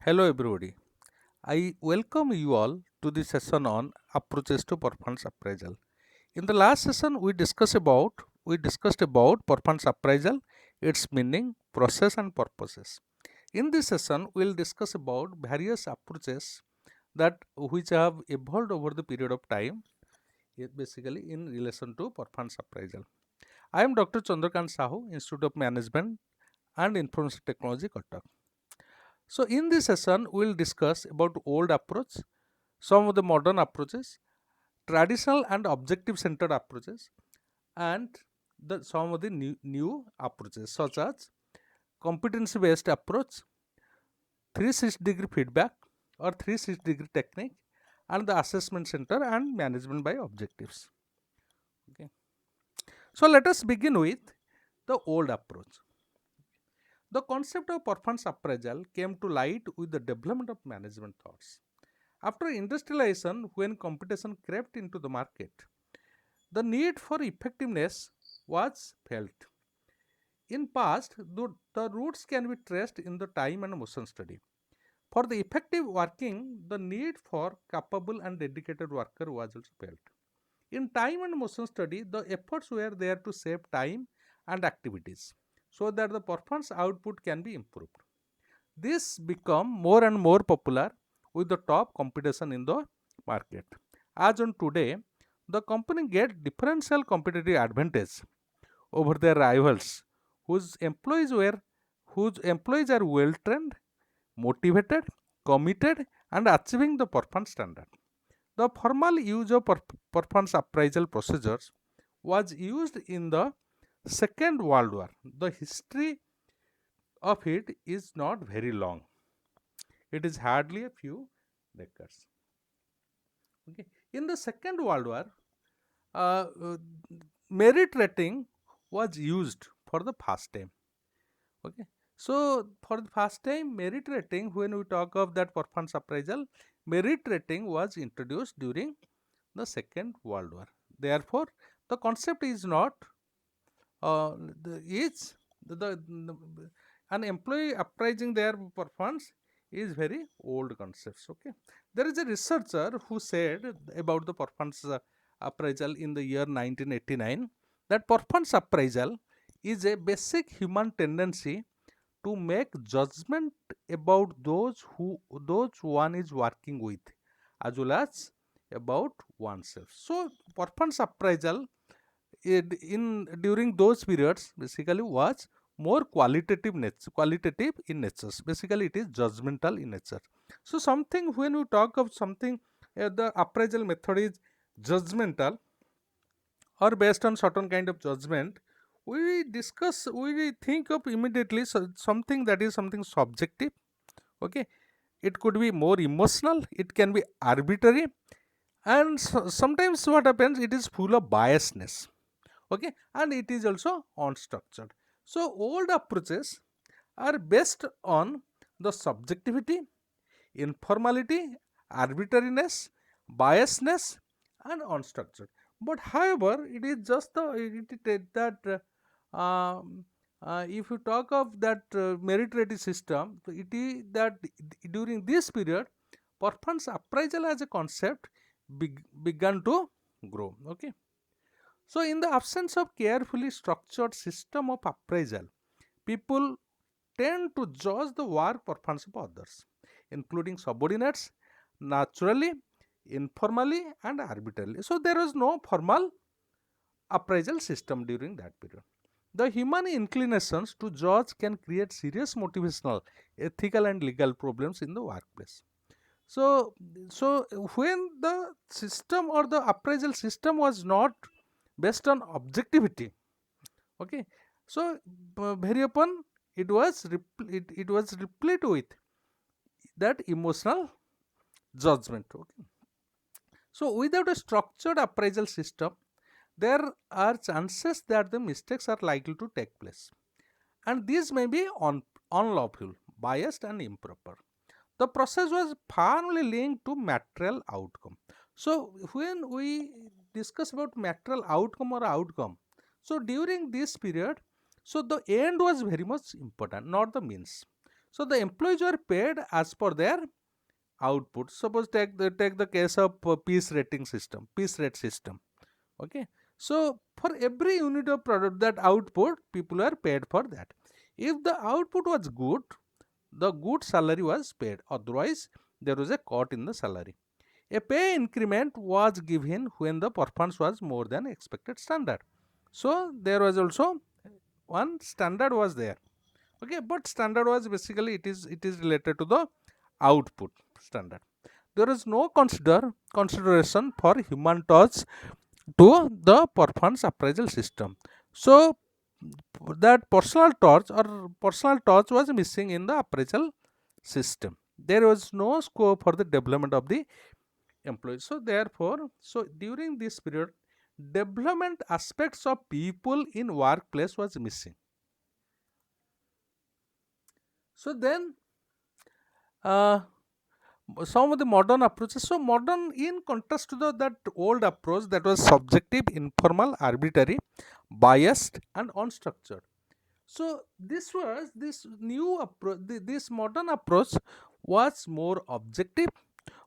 Hello everybody. I welcome you all to the session on approaches to performance appraisal. In the last session we discussed about performance appraisal, its meaning, process and purposes. In this session we will discuss about various approaches that which have evolved over the period of time, basically in relation to performance appraisal. I am Dr. Chandrakant Sahu, Institute of Management and Information Technology, Cuttack. So in this session, we will discuss about old approach, some of the modern approaches, traditional and objective centered approaches, and some of the new approaches such as competency based approach, 360-degree feedback or 360-degree technique, and the assessment center and management by objectives. Okay. So let us begin with the old approach. The concept of performance appraisal came to light with the development of management thoughts. After industrialization, when competition crept into the market, the need for effectiveness was felt. In past, the roots can be traced in the time and motion study. For the effective working, the need for capable and dedicated worker was also felt. In time and motion study, the efforts were there to save time and activities so that the performance output can be improved. This become more and more popular with the top competition in the market. As on today, the company get differential competitive advantage over their rivals whose employees were whose employees are well trained, motivated, committed and achieving the performance standard. The formal use of performance appraisal procedures was used in the Second World War. The history of it is not very long. It is hardly a few decades. Okay. In the Second World War, uh, uh, merit rating was used for the first time. Okay. So for the first time, merit rating, when we talk of that performance appraisal, merit rating was introduced during the Second World War. Therefore, the concept is not is the an employee appraising their performance is very old concepts. Okay, there is a researcher who said about the performance appraisal in the year 1989 that performance appraisal is a basic human tendency to make judgment about those one is working with as well as about oneself. So performance appraisal in during those periods basically was more qualitative in nature. Basically it is judgmental in nature. So something, when we talk of something, the appraisal method is judgmental or based on certain kind of judgment, we think of immediately something that is something subjective. Okay, it could be more emotional, it can be arbitrary, and sometimes what happens, it is full of biasness. Okay, and it is also unstructured. So old approaches are based on the subjectivity, informality, arbitrariness, biasness and unstructured. But however, it is just that if you talk of that merit rating system, so it is that during this period performance appraisal as a concept began to grow. Okay. So in the absence of carefully structured system of appraisal, people tend to judge the work performance of others, including subordinates, naturally, informally, and arbitrarily. So there was no formal appraisal system during that period. The human inclinations to judge can create serious motivational, ethical, and legal problems in the workplace. So, so when the system or the appraisal system was not based on objectivity, okay, so very often it was replete with that emotional judgment. Okay, so without a structured appraisal system, there are chances that the mistakes are likely to take place, and these may be unlawful, biased, and improper. The process was firmly linked to material outcome. So when we discuss about material outcome or outcome, so during this period, so the end was very much important, not the means. So the employees were paid as per their output. Suppose take the case of piece rating system, piece rate system. Okay, so for every unit of product that output, people are paid for that. If the output was good, the good salary was paid, otherwise there was a cut in the salary. A pay increment was given when the performance was more than expected standard. So there was also one standard was there. Okay, but standard was basically it is related to the output standard. There is no consideration for human touch to the performance appraisal system. So that personal touch was missing in the appraisal system. There was no scope for the development of the employees. So therefore, so during this period, development aspects of people in workplace was missing. So then, uh, some of the modern approaches. So modern, in contrast to that old approach that was subjective, informal, arbitrary, biased, and unstructured. So this new approach. This modern approach was more objective,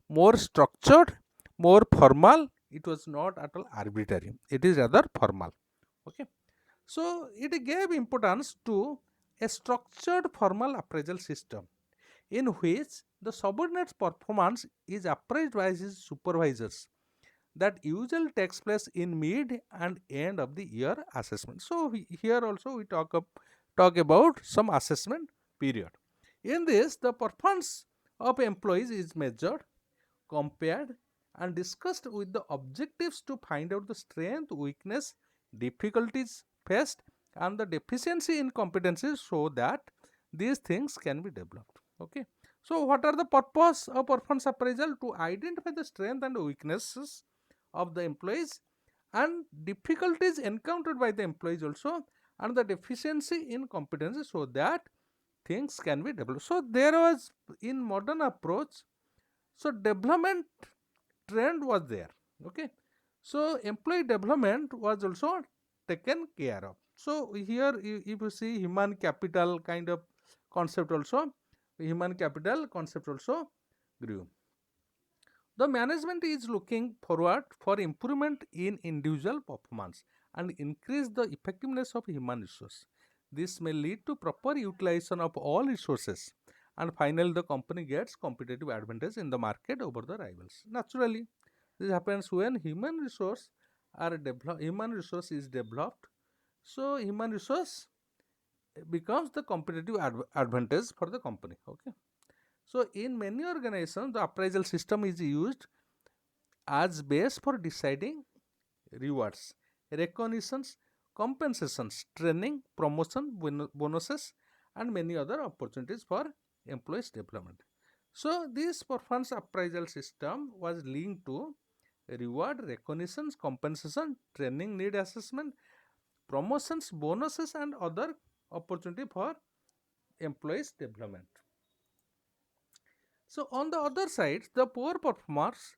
more structured, more formal. It was not at all arbitrary. It is rather formal. Okay. So it gave importance to a structured formal appraisal system in which the subordinate's performance is appraised by his supervisors. That usually takes place in mid and end of the year assessment. So here also we talk about some assessment period. In this, the performance of employees is measured, compared, and discussed with the objectives to find out the strength, weakness, difficulties faced, and the deficiency in competencies, so that these things can be developed. Okay. So what are the purpose of performance appraisal? To identify the strength and weaknesses of the employees, and difficulties encountered by the employees also, and the deficiency in competencies, so that things can be developed. So there was, in modern approach, so development trend was there. Okay, so employee development was also taken care of. So here, if you see human capital kind of concept also, human capital concept also grew. The management is looking forward for improvement in individual performance and increase the effectiveness of human resource. This may lead to proper utilization of all resources, and finally the company gets competitive advantage in the market over the rivals. Naturally, this happens when human resource is developed. So human resource becomes the competitive advantage for the company. Okay. So in many organizations, the appraisal system is used as base for deciding rewards, recognitions, compensations, training, promotion, bonuses, and many other opportunities for employees development. So this performance appraisal system was linked to reward, recognitions, compensation, training need assessment, promotions, bonuses, and other opportunity for employees development. So on the other side, the poor performers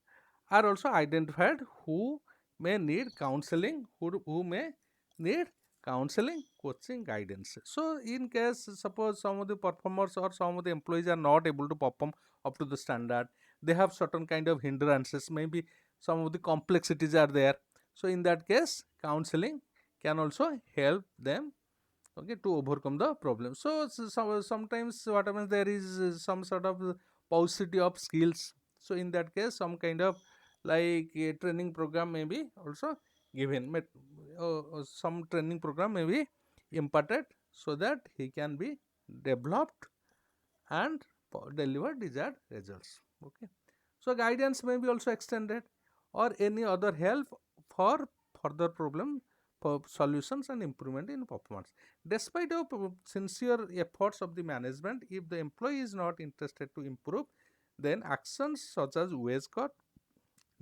are also identified who may need counseling, who may need counseling, coaching, guidance. So in case suppose some of the performers or some of the employees are not able to perform up to the standard, they have certain kind of hindrances, maybe some of the complexities are there. So in that case, counseling can also help them, okay, to overcome the problem. So sometimes what happens, there is some sort of paucity of skills. So in that case, some kind of like a training program may be also given, some training program may be imparted, so that he can be developed and deliver desired results. Okay, so guidance may be also extended, or any other help for further problem, for solutions and improvement in performance. Despite of sincere efforts of the management, if the employee is not interested to improve, then actions such as wage cut,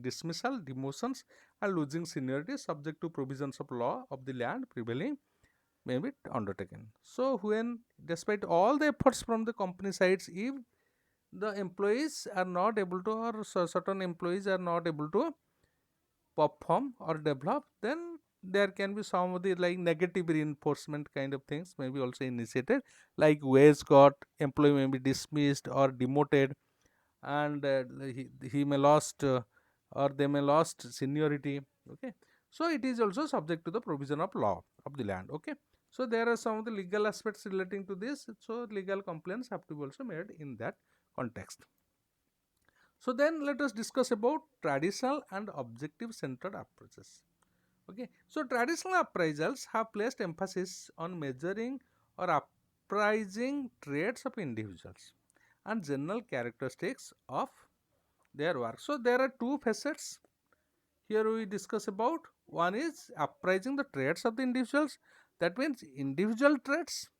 dismissal, demotions, and losing seniority subject to provisions of law of the land prevailing may be undertaken. So when, despite all the efforts from the company sides, if the employees are not able to, or certain employees are not able to perform or develop, then there can be some of the like negative reinforcement kind of things may be also initiated, like wage cut, employee may be dismissed or demoted, and he may lost or they may lost seniority. Okay, so it is also subject to the provision of law of the land. Okay, so there are some of the legal aspects relating to this, so legal complaints have to be also made in that context. So then let us discuss about traditional and objective centered approaches. Okay, so traditional appraisals have placed emphasis on measuring or appraising traits of individuals and general characteristics of their work. So there are two facets here we discuss about. One is appraising the traits of the individuals, that means individual traits.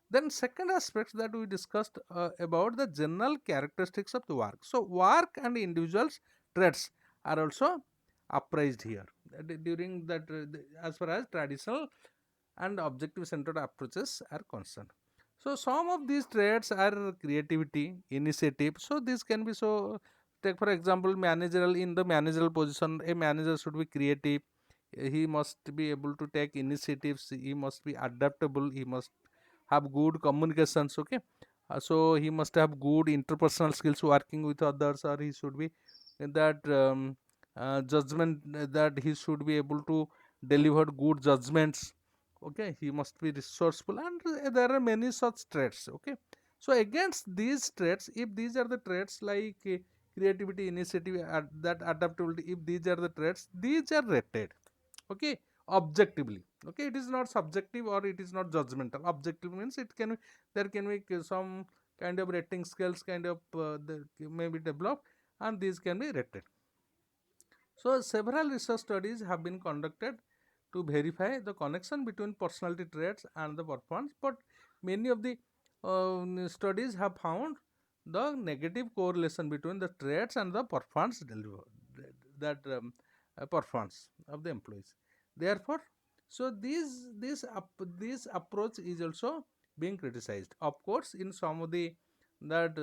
Then second aspect that we discussed about the general characteristics of the work. So work and individuals traits are also appraised here during that as far as traditional and objective centered approaches are concerned. So some of these traits are creativity, initiative. So this can be, so take for example managerial. In the managerial position, a manager should be creative, he must be able to take initiatives, he must be adaptable, he must have good communications. Okay, so he must have good interpersonal skills working with others, or he should be in that judgment, that he should be able to deliver good judgments. Okay, he must be resourceful, and there are many such traits. Okay, so against these traits, if these are the traits like creativity, initiative, that adaptability, if these are the traits, these are rated. Okay, objectively. Okay, it is not subjective or it is not judgmental. Objective means it can, there can be some kind of rating scales kind of may be developed, and these can be rated. So several research studies have been conducted to verify the connection between personality traits and the performance, but many of the studies have found the negative correlation between the traits and the performance that performance of the employees. Therefore, so this approach is also being criticized. Of course, in some of the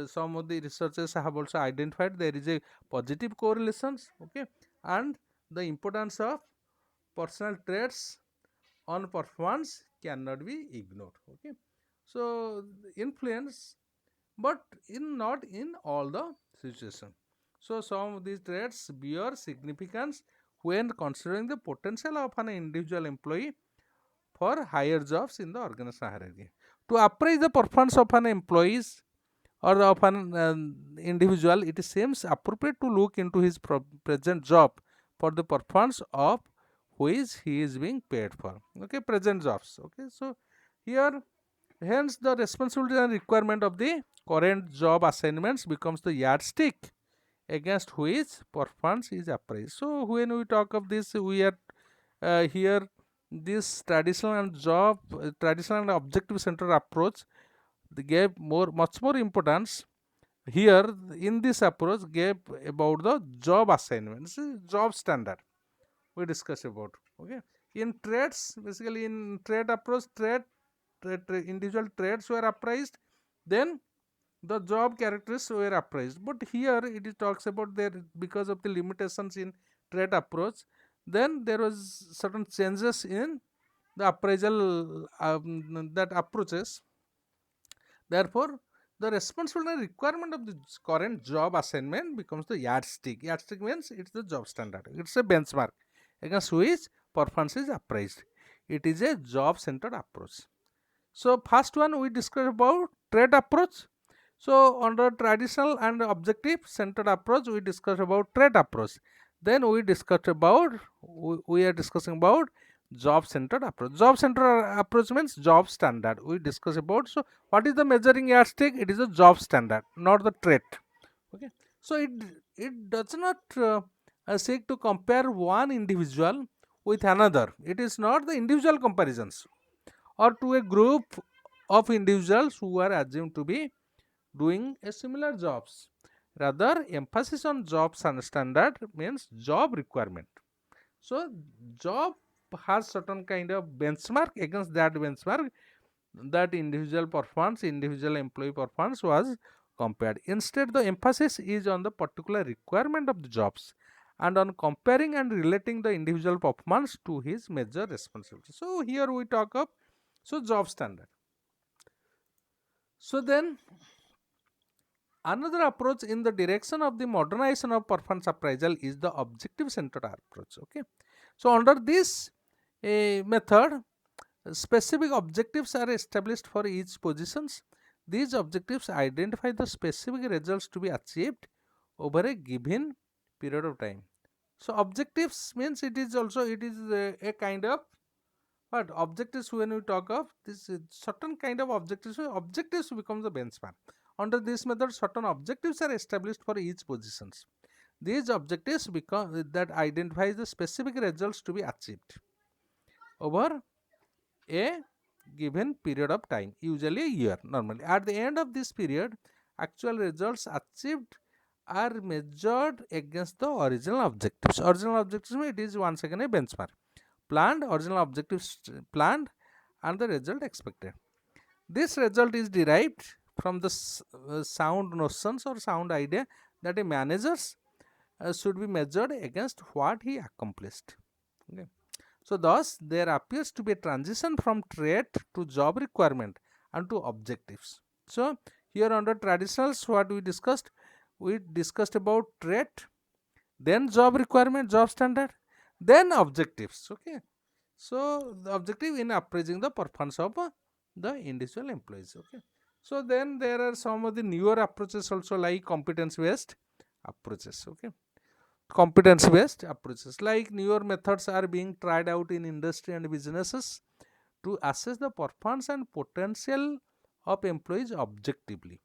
some of the researchers have also identified there is a positive correlations. Okay, and the importance of personal traits on performance cannot be ignored. Okay, so influence, but in not in all the situation. So some of these traits bear significance when considering the potential of an individual employee for higher jobs in the organization hierarchy. To appraise the performance of an employees or of an individual, it seems appropriate to look into his present job for the performance of which he is being paid for. Okay, present jobs. Okay, so here hence the responsibility and requirement of the current job assignments becomes the yardstick against which performance is appraised. So when we talk of this, we are here this traditional and objective centered approach, they gave much more importance here in this approach, gave about the job assignments, job standard we discuss about. Okay, in traits, basically in trait approach, individual traits were appraised, then the job characteristics were appraised. But here it talks about there, because of the limitations in trait approach, then there was certain changes in the appraisal that approaches. Therefore, the responsibility and requirement of the current job assignment becomes the yardstick. Yardstick means it's the job standard. It's a benchmark against which performance is appraised. It is a job centered approach. So first one we discussed about trait approach. So under traditional and objective centered approach, we discussed about trait approach. Then we discussed about, we are discussing about job centered approach. Job centered approach means job standard we discuss about. So what is the measuring yardstick? It is a job standard, not the trait. Okay, so it does not seek to compare one individual with another. It is not the individual comparisons or to a group of individuals who are assumed to be doing a similar jobs. Rather, emphasis on job standard means job requirement. So job has certain kind of benchmark, against that benchmark that individual performance, individual employee performance was compared. Instead, the emphasis is on the particular requirement of the jobs and on comparing and relating the individual performance to his major responsibility. So here we talk of job standard. So then another approach in the direction of the modernization of performance appraisal is the objective centered approach. Okay, so under this method, specific objectives are established for each positions. These objectives identify the specific results to be achieved over a given period of time. So objectives means it is a kind of what objectives. When we talk of this certain kind of objectives, objectives become the benchmark. Under this method, certain objectives are established for each positions. These objectives become that identifies the specific results to be achieved over a given period of time, usually a year normally. At the end of this period, actual results achieved are measured against the original objectives. Original objectives means it is once again a benchmark. Planned, original objectives planned, and the result expected. This result is derived from the sound notions or sound idea that a manager's should be measured against what he accomplished. Okay. So thus there appears to be a transition from trait to job requirement and to objectives. So here under traditionals, what we discussed about trait, then job requirement, job standard, then objectives. Okay, so the objective in appraising the performance of the individual employees. Okay, so then there are some of the newer approaches also, like competence based approaches. Okay, competence based approaches like newer methods are being tried out in industry and businesses to assess the performance and potential of employees objectively.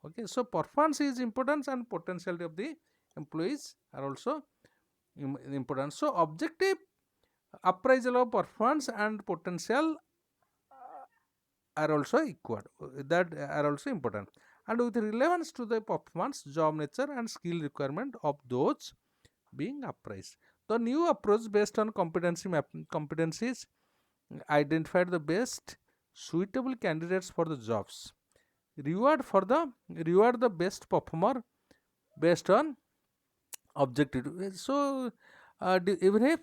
Okay, so performance is important and potentiality of the employees are also important. So objective appraisal of performance and potential are also equal, that are also important, and with relevance to the performance, job nature and skill requirement of those being appraised. The new approach based on competencies identified the best suitable candidates for the jobs. Reward the best performer based on objective. So even if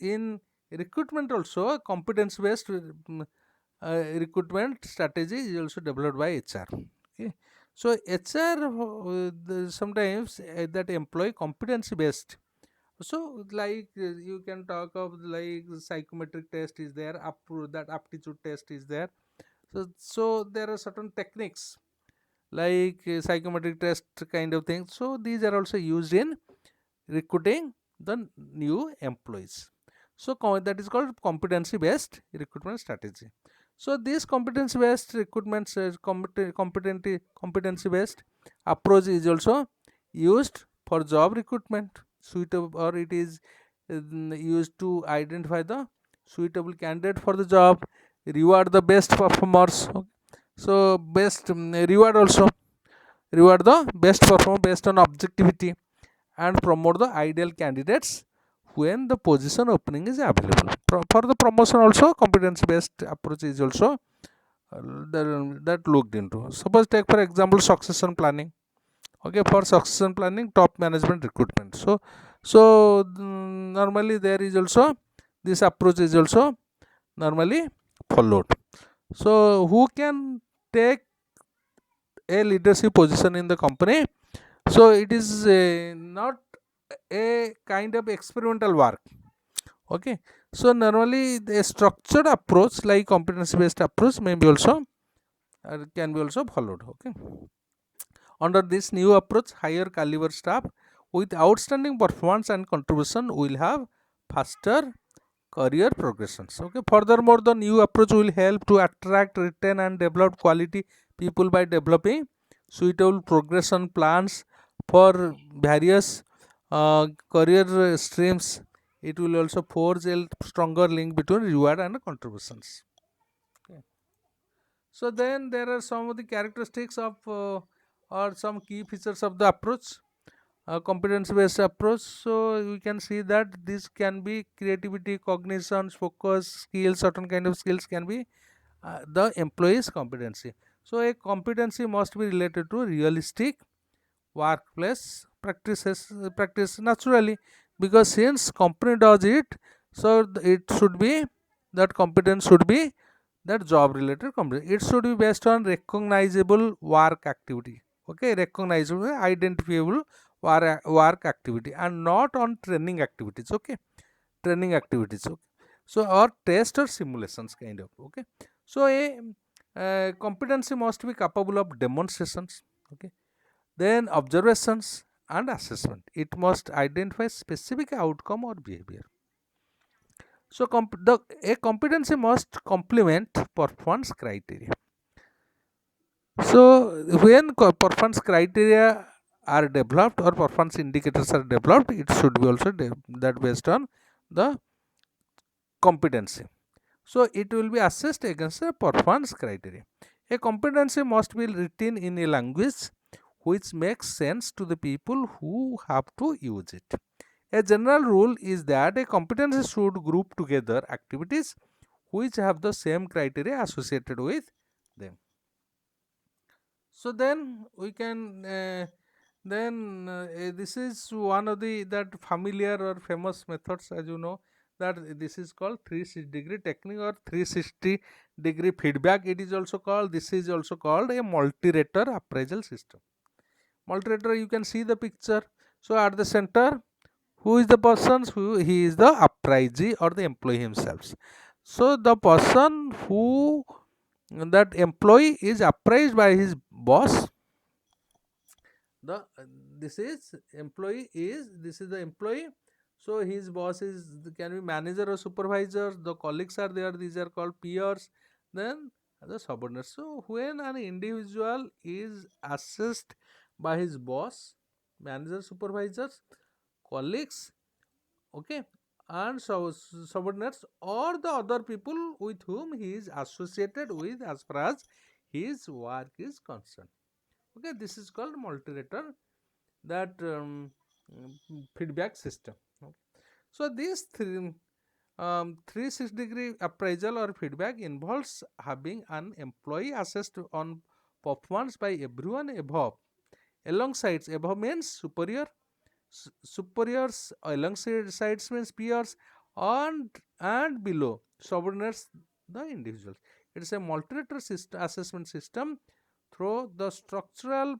in recruitment also competence based recruitment strategy is also developed by HR. Okay, so HR sometimes that employee competency based. So like you can talk of like psychometric test is there, up that aptitude test is there. So there are certain techniques like psychometric test kind of thing. So these are also used in recruiting the new employees. So that is called competency based recruitment strategy. So this competency based recruitment competency based approach is also used for job recruitment suitable, or it is used to identify the suitable candidate for the job, reward the best performers. Okay. So best reward the best performer based on objectivity and promote the ideal candidates when the position opening is available. For the promotion also competency based approach is also that looked into. Suppose take for example succession planning. Okay, for succession planning, top management recruitment. So normally there is also this approach is also normally followed. So who can take a leadership position in the company? So it is not a kind of experimental work. Okay, so normally the structured approach like competency based approach may be also can be also followed. Okay, under this new approach, higher caliber staff with outstanding performance and contribution will have faster career progressions. Okay, furthermore the new approach will help to attract, retain and develop quality people by developing suitable progression plans for various career streams. It will also forge a stronger link between reward and contributions. Okay. So then there are some of the characteristics of or some key features of the approach, competence based approach. So we can see that this can be creativity, cognition, focus, skills, certain kind of skills can be the employee's competency. So a competency must be related to realistic, workplace practice naturally, because since company does it, so it should be, that competence should be that job related competence. It should be based on recognizable work activity. Okay, recognizable, identifiable work activity, and not on training activities. Okay, training activities. Okay, so or test or simulations kind of. Okay, so a competency must be capable of demonstrations. Okay, then observations and assessment. It must identify specific outcome or behavior. So a competency must complement performance criteria. So when performance criteria are developed or performance indicators are developed, it should be also that based on the competency. So it will be assessed against the performance criteria. A competency must be written in a language which makes sense to the people who have to use it. A general rule is that a competency should group together activities which have the same criteria associated with them. So then we can this is one of the that familiar or famous methods, as you know, that this is called 360-degree technique or 360-degree feedback. It is also called, this is also called a multi-rater appraisal system. Multi-rater, you can see the picture. So at the center, who is the person? Who he is the appraisee or the employee himself. So the person who, that employee is appraised by his boss. The this is employee is, this is the employee. So his boss is, can be manager or supervisor. The colleagues are there, these are called peers. Then the subordinates. So when an individual is assessed by his boss, manager, supervisors, colleagues, okay, and so subordinates, or the other people with whom he is associated with as far as his work is concerned. Okay, this is called multi-rater, that feedback system. Okay. So this 360-degree appraisal or feedback involves having an employee assessed on performance by everyone above. Alongside, above means superior, superiors, alongside sides means peers, and below subordinates, the individuals. It is a multi-rater assessment system through the structural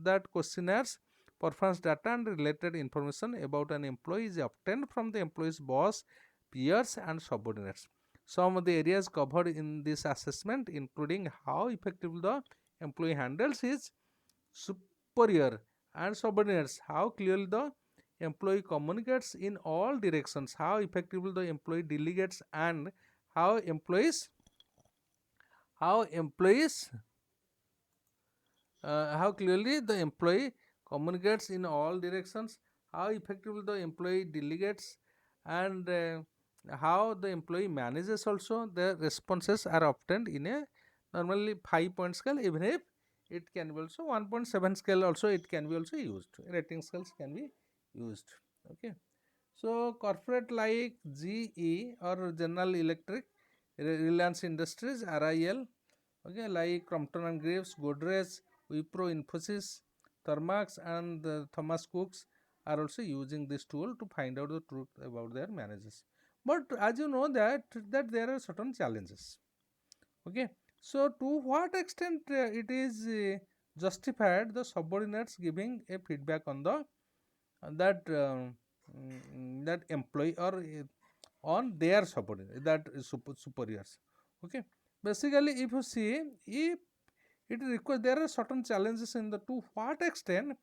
that questionnaires, performance data and related information about an employee is obtained from the employee's boss, peers and subordinates. Some of the areas covered in this assessment including how effectively the employee handles his superior and subordinates, how clearly the employee communicates in all directions, how effectively the employee delegates, and how employees how employees how clearly the employee communicates in all directions, how effectively the employee delegates, and how the employee manages. Also, the responses are obtained in a normally 5-point scale, even if it can be also 1.7 scale. Also, it can be also used. Rating scales can be used. Okay. So, corporate like GE or General Electric, Reliance Industries, RIL, okay, like Crompton and Greaves, Godrej, Wipro, Infosys, Thermax, and Thomas Cooks are also using this tool to find out the truth about their managers. But as you know that there are certain challenges. Okay, so to what extent it is justified the subordinates giving a feedback on the that that employee or on their subordinate, that superiors. Okay, basically if you see, if it requires, there are certain challenges in the, to what extent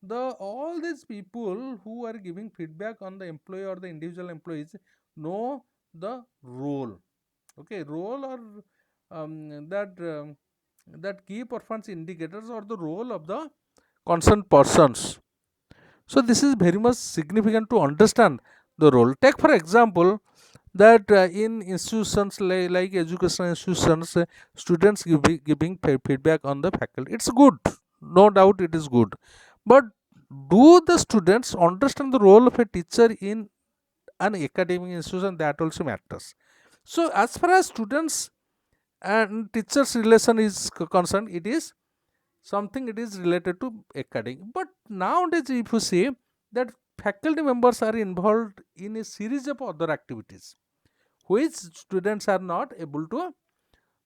the all these people who are giving feedback on the employee or the individual employees know the role. Okay, role or that key performance indicators or the role of the concerned persons. So this is very much significant to understand the role. Take for example that in institutions like educational institutions, students giving feedback on the faculty. It's good, no doubt it is good. But do the students understand the role of a teacher in an academic institution? That also matters. So as far as students and teachers relation is concerned, it is something it is related to academic. But nowadays if you see that faculty members are involved in a series of other activities which students are not able to,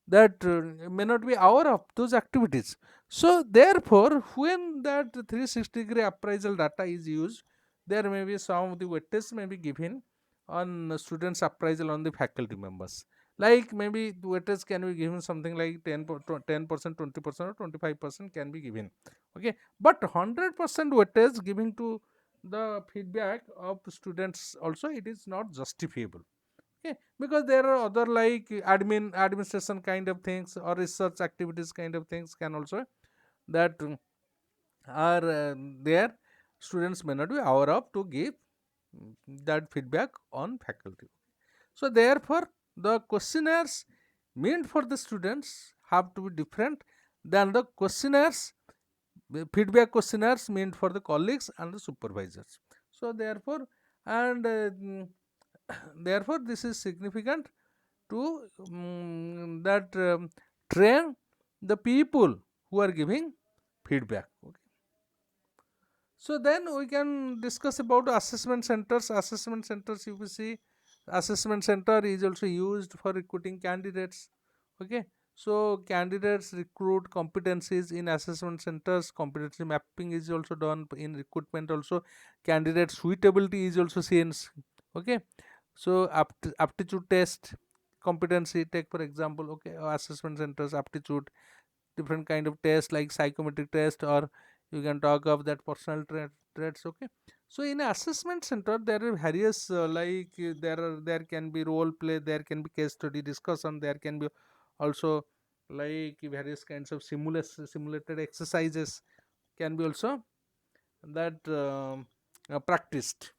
that may not be aware of those activities. So therefore when that 360-degree appraisal data is used, there may be some of the weightage may be given on students appraisal on the faculty members, like maybe the weightage can be given something like 10%, 20% or 25% can be given. Okay, but 100% weightage giving to the feedback of students also, it is not justifiable. Okay, because there are other like administration kind of things or research activities kind of things can also, that are there, students may not be aware of to give that feedback on faculty. So therefore the questionnaires meant for the students have to be different than the questionnaires, the feedback questionnaires meant for the colleagues and the supervisors. So therefore, and therefore this is significant to that train the people who are giving feedback. Okay. So then we can discuss about assessment centers. Assessment centers, if you see, assessment center is also used for recruiting candidates. Okay. So candidates recruit competencies in assessment centers. Competency mapping is also done in recruitment. Also, candidate suitability is also seen. Okay. So aptitude test, competency take for example. Okay, assessment centers aptitude, different kind of tests like psychometric test, or you can talk of that personal traits. Okay, so in a assessment center there are various there can be role play, there can be case study discussion, there can be also like various kinds of simulated exercises can be also that practiced.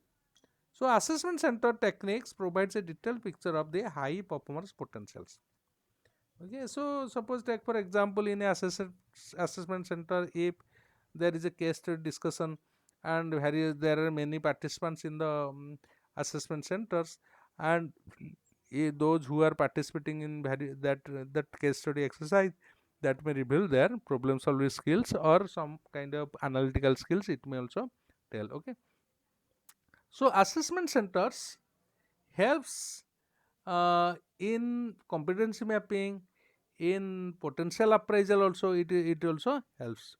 So assessment center techniques provides a detailed picture of the high performance potentials. Okay, so suppose take for example in a assessment center, if there is a case study discussion and there are many participants in the assessment centers, and those who are participating in that case study exercise, that may reveal their problem solving skills or some kind of analytical skills, it may also tell. Okay, so assessment centers helps in competency mapping, in potential appraisal also, it also helps.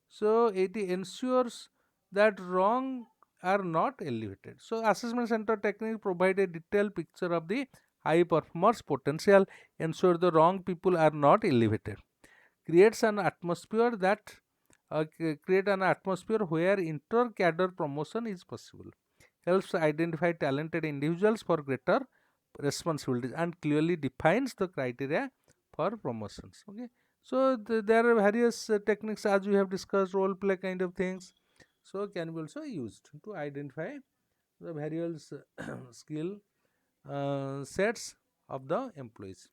So it ensures that wrong are not elevated. So assessment center technique provide a detailed picture of the high performers potential, ensure the wrong people are not elevated, creates an atmosphere that create an atmosphere where inter cadre promotion is possible, helps identify talented individuals for greater responsibilities, and clearly defines the criteria for promotions. Okay, so there are various techniques as we have discussed, role play kind of things, so can be also used to identify the various skill sets of the employees.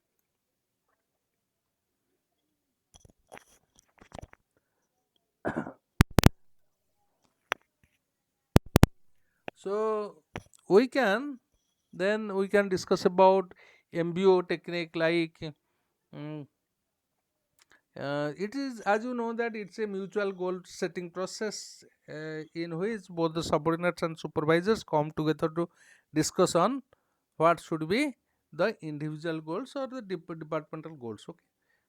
So we can then we can discuss about MBO technique, like mm, it is, as you know, that it's a mutual goal setting process in which both the subordinates and supervisors come together to discuss on what should be the individual goals or the departmental goals. Okay,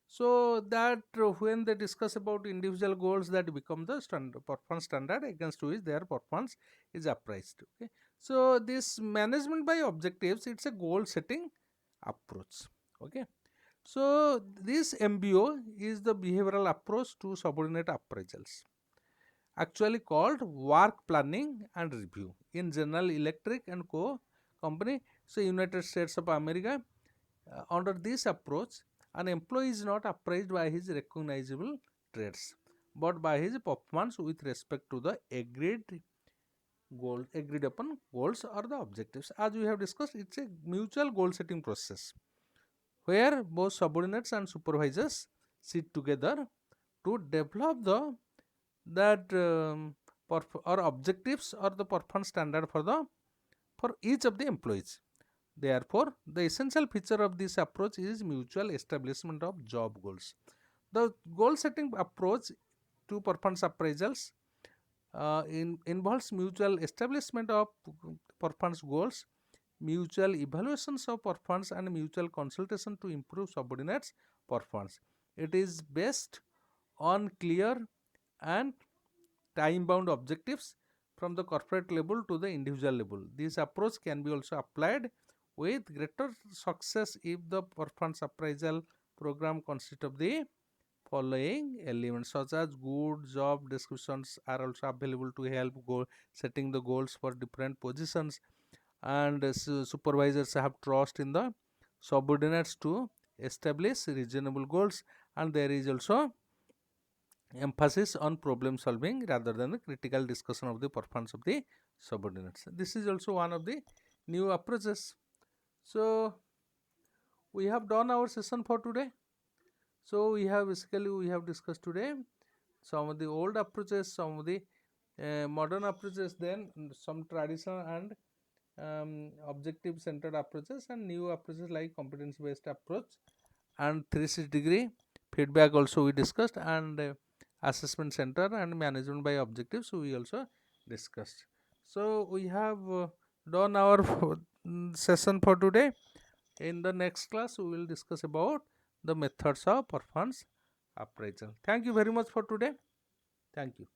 so that when they discuss about individual goals, that become the standard performance standard against which their performance is appraised. Okay, so this management by objectives, it's a goal setting approach. Okay, so this MBO is the behavioral approach to subordinate appraisals, actually called work planning and review in General Electric and Co. company, so United States of America. Under this approach, an employee is not appraised by his recognizable traits, but by his performance with respect to the agreed upon goals or the objectives. As we have discussed, it's a mutual goal setting process where both subordinates and supervisors sit together to develop the that or objectives or the performance standard for the for each of the employees. Therefore, the essential feature of this approach is mutual establishment of job goals. The goal setting approach two performance appraisals involves mutual establishment of performance goals, mutual evaluations of performance, and mutual consultation to improve subordinates' performance. It is based on clear and time bound objectives from the corporate level to the individual level. This approach can be also applied with greater success if the performance appraisal program consists of the following elements, such as good job descriptions are also available to help setting the goals for different positions, and supervisors have trust in the subordinates to establish reasonable goals, and there is also emphasis on problem solving rather than the critical discussion of the performance of the subordinates. This is also one of the new approaches. So we have done our session for today. So we have discussed today some of the old approaches, some of the modern approaches, then some traditional and objective centered approaches, and new approaches like competence based approach and 360-degree feedback also we discussed, and assessment center and management by objectives we also discussed. So we have done our session for today. In the next class we will discuss about the methods of performance appraisal. Thank you very much for today. Thank you.